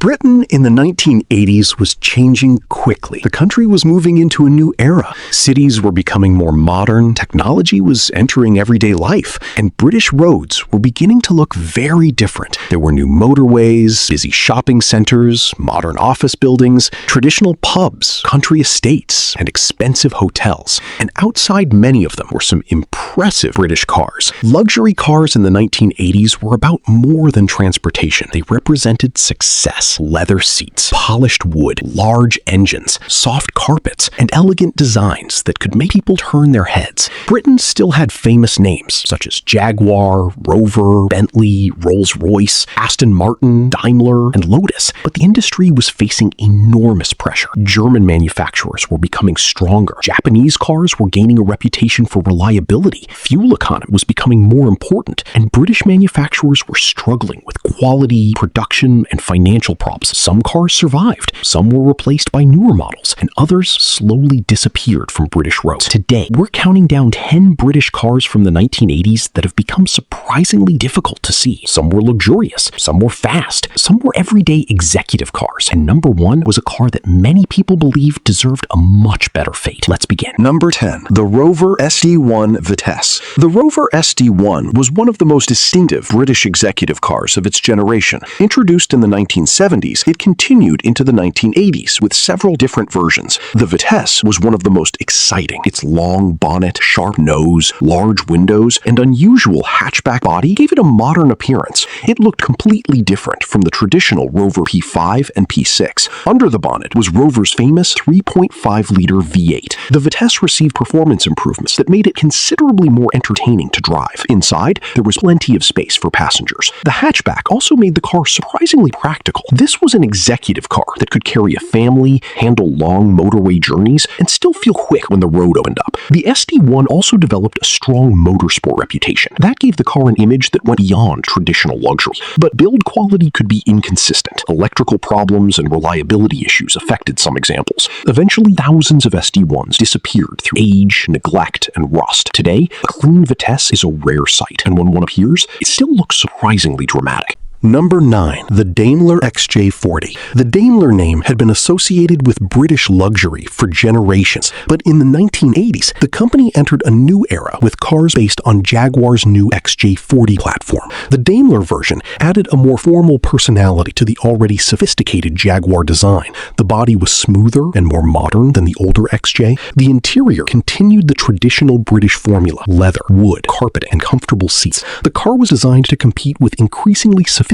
Britain in the 1980s was changing quickly. The country was moving into a new era. Cities were becoming more modern, technology was entering everyday life, and British roads were beginning to look very different. There were new motorways, busy shopping centers, modern office buildings, traditional pubs, country estates, and expensive hotels. And outside many of them were some impressive British cars. Luxury cars in the 1980s were about more than transportation. They represented success. Leather seats, polished wood, large engines, soft carpets, and elegant designs that could make people turn their heads. Britain still had famous names such as Jaguar, Rover, Bentley, Rolls-Royce, Aston Martin, Daimler, and Lotus, but the industry was facing enormous pressure. German manufacturers were becoming stronger. Japanese cars were gaining a reputation for reliability. Fuel economy was becoming more important, and British manufacturers were struggling with quality, production, and financial problems. Some cars survived, some were replaced by newer models, and others slowly disappeared from British roads. Today, we're counting down 10 British cars from the 1980s that have become surprisingly difficult to see. Some were luxurious, some were fast, some were everyday executive cars, and number 1 was a car that many people believed deserved a much better fate. Let's begin. Number 10. The Rover SD1 Vitesse. The Rover SD1 was one of the most distinctive British executive cars of its generation. Introduced in the 1970s, it continued into the 1980s with several different versions. The Vitesse was one of the most exciting. Its long bonnet, sharp nose, large windows, and unusual hatchback body gave it a modern appearance. It looked completely different from the traditional Rover P5 and P6. Under the bonnet was Rover's famous 3.5-liter V8. The Vitesse received performance improvements that made it considerably more entertaining to drive. Inside, there was plenty of space for passengers. The hatchback also made the car surprisingly practical. This was an executive car that could carry a family, handle long motorway journeys, and still feel quick when the road opened up. The SD1 also developed a strong motorsport reputation. That gave the car an image that went beyond traditional luxury. But build quality could be inconsistent. Electrical problems and reliability issues affected some examples. Eventually, thousands of SD1s disappeared through age, neglect, and rust. Today, a clean Vitesse is a rare sight, and when one appears, it still looks surprisingly dramatic. Number 9. The Daimler XJ40. The Daimler name had been associated with British luxury for generations, but in the 1980s, the company entered a new era with cars based on Jaguar's new XJ40 platform. The Daimler version added a more formal personality to the already sophisticated Jaguar design. The body was smoother and more modern than the older XJ. The interior continued the traditional British formula: leather, wood, carpeting, and comfortable seats. The car was designed to compete with increasingly sophisticated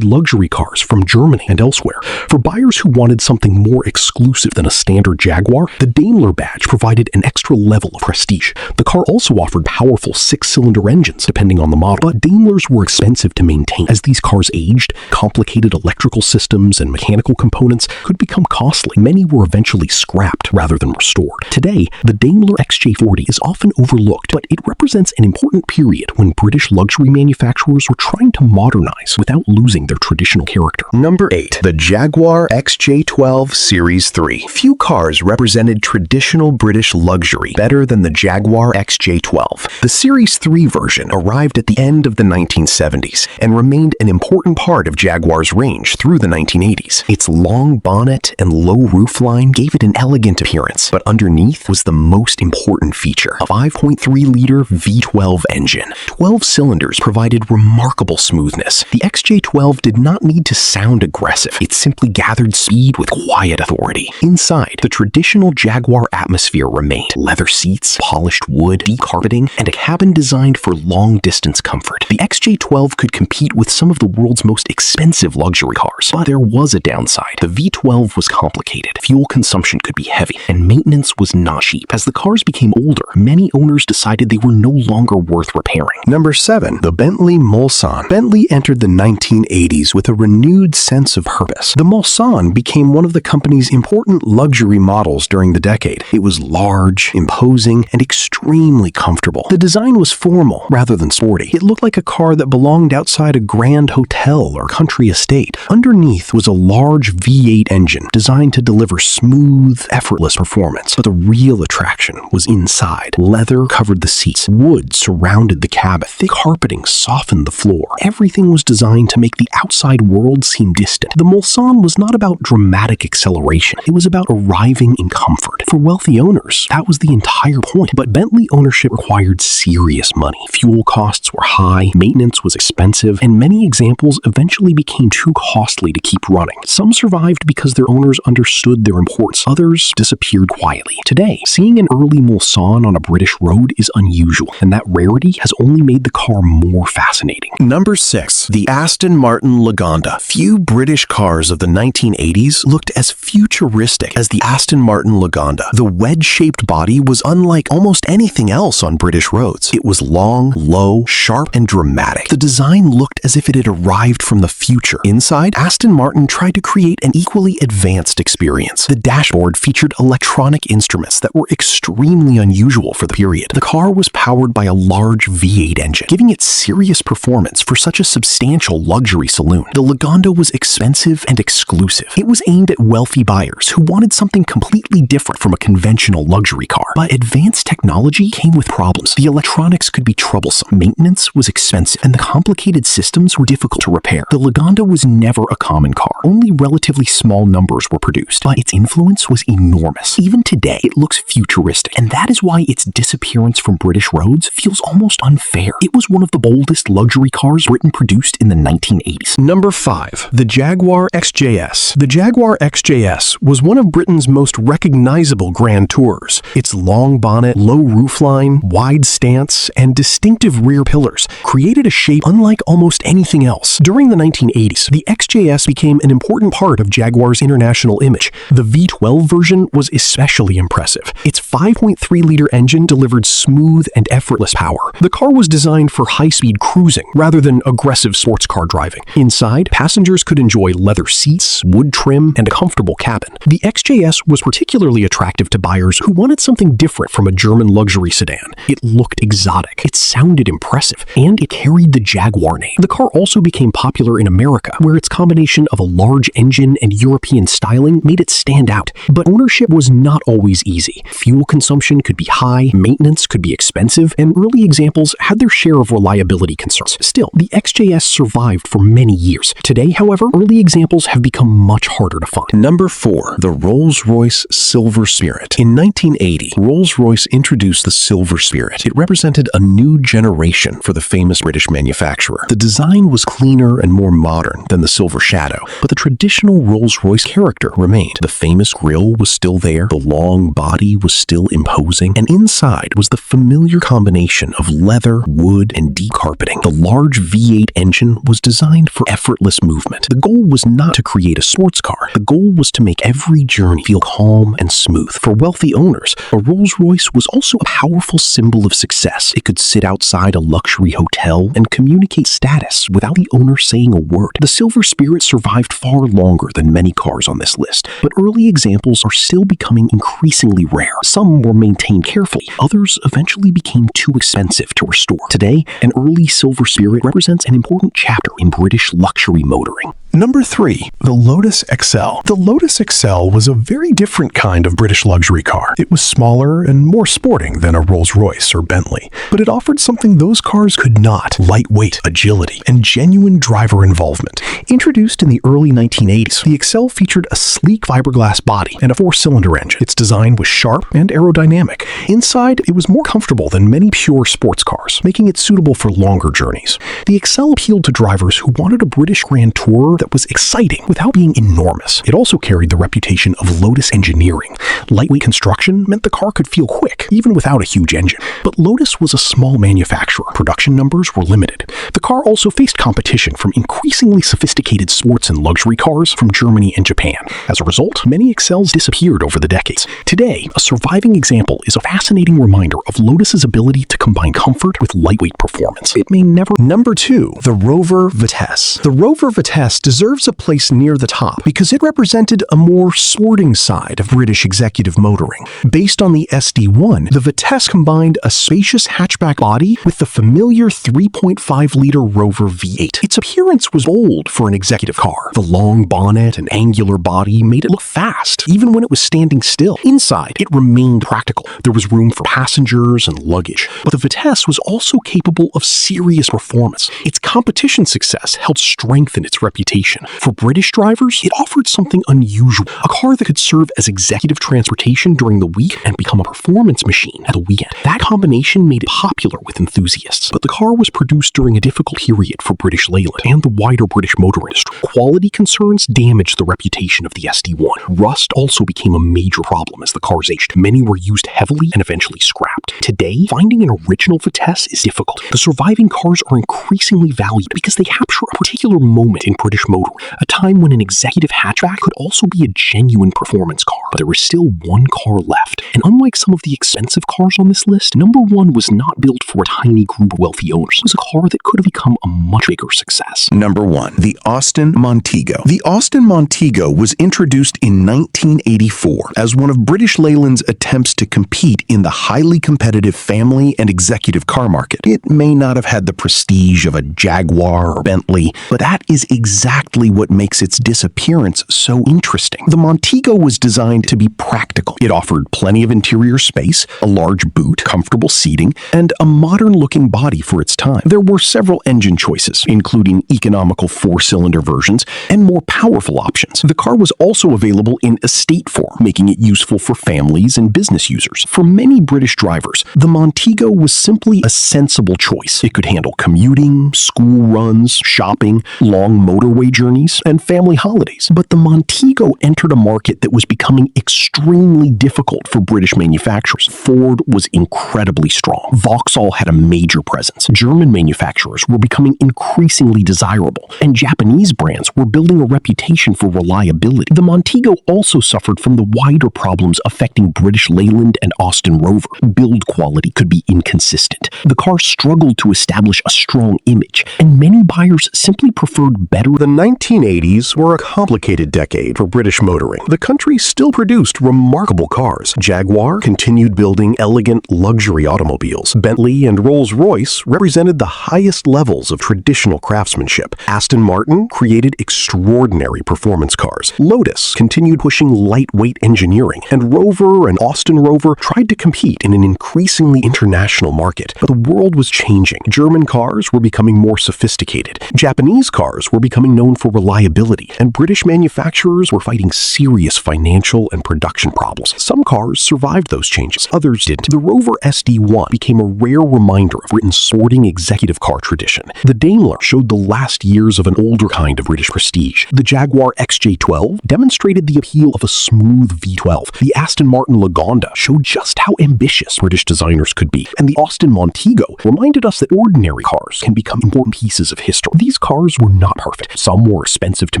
luxury cars from Germany and elsewhere. For buyers who wanted something more exclusive than a standard Jaguar, the Daimler badge provided an extra level of prestige. The car also offered powerful 6-cylinder engines, depending on the model, but Daimlers were expensive to maintain. As these cars aged, complicated electrical systems and mechanical components could become costly. Many were eventually scrapped rather than restored. Today, the Daimler XJ40 is often overlooked, but it represents an important period when British luxury manufacturers were trying to modernize without losing their traditional character. Number 8. The Jaguar XJ12 Series 3. Few cars represented traditional British luxury better than the Jaguar XJ12. The Series 3 version arrived at the end of the 1970s and remained an important part of Jaguar's range through the 1980s. Its long bonnet and low roofline gave it an elegant appearance, but underneath was the most important feature: a 5.3-liter V12 engine. 12 cylinders provided remarkable smoothness. The XJ12 did not need to sound aggressive. It simply gathered speed with quiet authority. Inside, the traditional Jaguar atmosphere remained: leather seats, polished wood, deep carpeting, and a cabin designed for long-distance comfort. The XJ12 could compete with some of the world's most expensive luxury cars, but there was a downside. The V12 was complicated, fuel consumption could be heavy, and maintenance was not cheap. As the cars became older, many owners decided they were no longer worth repairing. Number 7. The Bentley Mulsanne. Bentley entered the 1980s with a renewed sense of purpose. The Mulsanne became one of the company's important luxury models during the decade. It was large, imposing, and extremely comfortable. The design was formal rather than sporty. It looked like a car that belonged outside a grand hotel or country estate. Underneath was a large V8 engine designed to deliver smooth, effortless performance. But the real attraction was inside. Leather covered the seats. Wood surrounded the cabin. Thick carpeting softened the floor. Everything was designed to make the outside world seem distant. The Mulsanne was not about dramatic acceleration. It was about arriving in comfort. For wealthy owners, that was the entire point. But Bentley ownership required serious money. Fuel costs were high, maintenance was expensive, and many examples eventually became too costly to keep running. Some survived because their owners understood their importance. Others disappeared quietly. Today, seeing an early Mulsanne on a British road is unusual, and that rarity has only made the car more fascinating. Number 6. The Aston Martin Lagonda. Few British cars of the 1980s looked as futuristic as the Aston Martin Lagonda. The wedge-shaped body was unlike almost anything else on British roads. It was long, low, sharp, and dramatic. The design looked as if it had arrived from the future. Inside, Aston Martin tried to create an equally advanced experience. The dashboard featured electronic instruments that were extremely unusual for the period. The car was powered by a large V8 engine, giving it serious performance for such a substantial luxury saloon. The Lagonda was expensive and exclusive. It was aimed at wealthy buyers who wanted something completely different from a conventional luxury car. But advanced technology came with problems. The electronics could be troublesome, maintenance was expensive, and the complicated systems were difficult to repair. The Lagonda was never a common car. Only relatively small numbers were produced, but its influence was enormous. Even today, it looks futuristic, and that is why its disappearance from British roads feels almost unfair. It was one of the boldest luxury cars Britain produced in the 1980s. Number 5. The Jaguar XJS. The Jaguar XJS was one of Britain's most recognizable Grand Tours. Its long bonnet, low roofline, wide stance, and distinctive rear pillars created a shape unlike almost anything else. During the 1980s, the XJS became an important part of Jaguar's international image. The V12 version was especially impressive. Its 5.3-liter engine delivered smooth and effortless power. The car was designed for high-speed cruising rather than aggressive sports car driving. Inside, passengers could enjoy leather seats, wood trim, and a comfortable cabin. The XJS was particularly attractive to buyers who wanted something different from a German luxury sedan. It looked exotic, it sounded impressive, and it carried the Jaguar name. The car also became popular in America, where its combination of a large engine and European styling made it stand out. But ownership was not always easy. Fuel consumption could be high, maintenance could be expensive, and early examples had their share of reliability concerns. Still, the XJS survived for many years. Today, however, early examples have become much harder to find. Number 4. The Rolls-Royce Silver Spirit. In 1980, Rolls-Royce introduced the Silver Spirit. It represented a new generation for the famous British manufacturer. The design was cleaner and more modern than the Silver Shadow, but the traditional Rolls-Royce character remained. The famous grille was still there, the long body was still imposing, and inside was the familiar combination of leather, wood, and deep carpeting. The large V8 engine was designed for effortless movement. The goal was not to create a sports car. The goal was to make every journey feel calm and smooth. For wealthy owners, a Rolls-Royce was also a powerful symbol of success. It could sit outside a luxury hotel and communicate status without the owner saying a word. The Silver Spirit survived far longer than many cars on this list, but early examples are still becoming increasingly rare. Some were maintained carefully. Others eventually became too expensive to restore. Today, an early Silver Spirit represents an important chapter in British luxury motoring. Number 3. The Lotus Excel. The Lotus Excel was a very different kind of British luxury car. It was smaller and more sporting than a Rolls-Royce or Bentley, but it offered something those cars could not: lightweight, agility, and genuine driver involvement. Introduced in the early 1980s, the Excel featured a sleek fiberglass body and a 4-cylinder engine. Its design was sharp and aerodynamic. Inside, it was more comfortable than many pure sports cars, making it suitable for longer journeys. The Excel appealed to drivers who wanted a British Grand Tour that was exciting without being enormous. It also carried the reputation of Lotus engineering. Lightweight construction meant the car could feel quick, even without a huge engine. But Lotus was a small manufacturer. Production numbers were limited. The car also faced competition from increasingly sophisticated sports and luxury cars from Germany and Japan. As a result, many Excels disappeared over the decades. Today, a surviving example is a fascinating reminder of Lotus's ability to combine comfort with lightweight performance. It may never... Number 2. The Rover Vitesse. The Rover Vitesse deserves a place near the top because it represented a more sporting side of British executive motoring. Based on the SD1, the Vitesse combined a spacious hatchback body with the familiar 3.5-liter Rover V8. Its appearance was bold for an executive car. The long bonnet and angular body made it look fast, even when it was standing still. Inside, it remained practical. There was room for passengers and luggage. But the Vitesse was also capable of serious performance. Its competition success helped strengthen its reputation. For British drivers, it offered something unusual, a car that could serve as executive transportation during the week and become a performance machine at the weekend. That combination made it popular with enthusiasts. But the car was produced during a difficult period for British Leyland and the wider British motor industry. Quality concerns damaged the reputation of the SD1. Rust also became a major problem as the cars aged. Many were used heavily and eventually scrapped. Today, finding an original Vitesse is difficult. The surviving cars are increasingly valued because they capture a particular moment in British motoring, a time when an executive hatchback could also be a genuine performance car. But there is still one car left. And unlike some of the expensive cars on this list, number one was not built for a tiny group of wealthy owners. It was a car that could have become a much bigger success. Number 1. The Aston Montego. The Aston Montego was introduced in 1984 as one of British Leyland's attempts to compete in the highly competitive family and executive car market. It may not have had the prestige of a Jaguar or Bentley, but that is exactly what makes its disappearance so interesting. The Montego was designed to be practical. It offered plenty of interior space, a large boot, comfortable seating, and a modern-looking body for its time. There were several engine choices, including economical 4-cylinder versions and more powerful options. The car was also available in estate form, making it useful for families and business users. For many British drivers, the Montego was simply a sensible choice. It could handle commuting, school runs, shopping, long motorway journeys, and family holidays. But the Montego entered a market that was becoming extremely difficult for British manufacturers. Ford was incredibly strong. Vauxhall had a major presence. German manufacturers were becoming increasingly desirable, and Japanese brands were building a reputation for reliability. The Montego also suffered from the wider problems affecting British Leyland and Austin Rover. Build quality could be inconsistent. The car struggled to establish a strong image, and many buyers simply preferred better. The 1980s were a complicated decade for British motoring. The country still produced remarkable cars. Jaguar continued building elegant luxury automobiles. Bentley and Rolls-Royce represented the highest levels of traditional craftsmanship. Aston Martin created extraordinary performance cars. Lotus continued pushing lightweight engineering, and Rover and Austin Rover tried to compete in an increasingly international market. But the world was changing. German cars were becoming more sophisticated. Japanese cars were becoming known for reliability, and British manufacturers were fighting serious financial and production problems. Some cars survived those changes, others didn't. The Rover SD1 became a rare reminder of Britain's sporting executive car tradition. The Daimler showed the last years of an older kind of British prestige. The Jaguar XJ12 demonstrated the appeal of a smooth V12. The Aston Martin Lagonda showed just how ambitious British designers could be. And the Aston Montego reminded us that ordinary cars can become important pieces of history. These cars were not perfect. Some were expensive to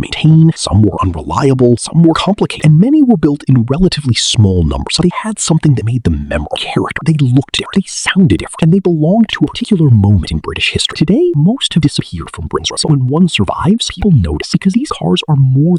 maintain, some were unreliable, some were complicated, and many were built in relatively small numbers. So they had something that made them memorable. Character. They looked different, they sounded different, and they belonged to a particular moment in British history. Today, most have disappeared from Britain's. So when one survives, people notice because these cars are more than